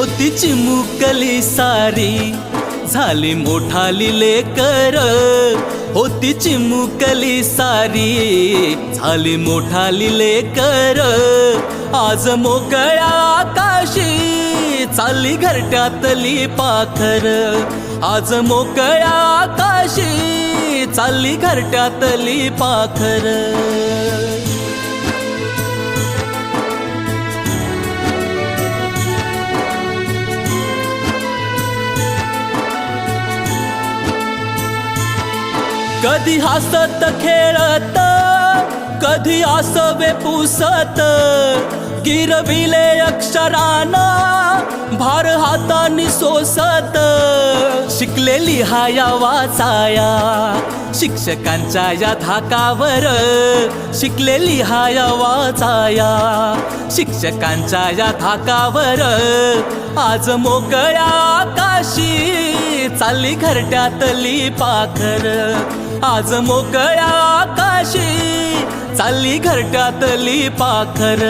होती चिमुकली सारी झाली मोठाली लेकर, होती चिमुकली सारी झाली मोठाली लेकर, आज मोकळ्या आकाशी चालली घरट्यातली पाखर, आज मोकळ्या आकाशी चालली घरट्यातली पाखर. कधी हसत खेळत कधी आसवे पुसत, गिरविले अक्षराना भार हातानी सोसत, शिकलेली हाया वाचाया शिक्षकांच्या या धाकावर, शिकलेली हाया वाचाया शिक्षकांच्या या धाकावर, आज मोकळ्या आकाशी चालली घरट्यातली पाखर, आज मोकळ्या आकाशी चालली घरट्यातली पाखर.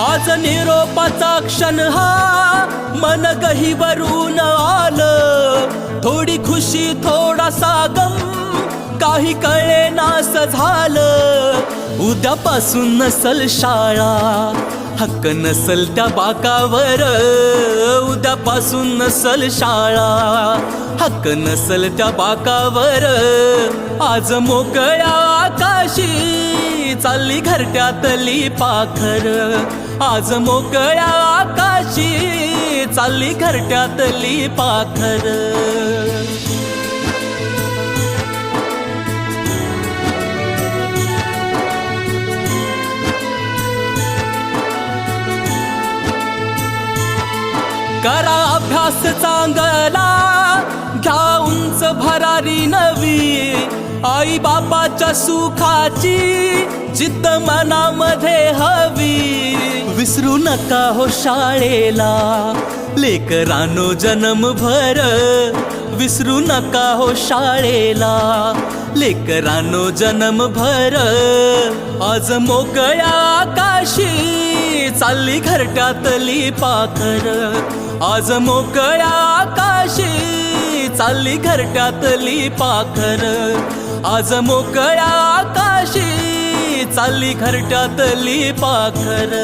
आज निरोपाचा क्षण हा मन गहिवरून आलं, थोडी खुशी थोडासा गम काही कळे नास झालं, उद्यापासून नसल शाळा हक्क नसल त्या बाकावर, उद्यापासून नसल शाळा हक्क नसल त्या बाकावर, आज मोकळ्या आकाशी चालली घरट्यातली पाखर, आज मोकळ्या आकाशी चालली घरट्यातली पाखर. करा अभ्यास चांगला घ्या उंच भरारी नवी, आई बापाच्या सुखाची जिद्द मनामध्ये हवी, विसरू नका हो शाळेला लेकरांनो जन्मभर, विसरू नका हो शाळेला लेकरांनो जन्मभर, आज मोकळ्या आकाशी चालली घरट्यातली पाखर, आज मोकळ्या आकाशी चालली घरट्यातली पाखर, आज मोकळ्या आकाशी चालली घरट्यातली पाखर.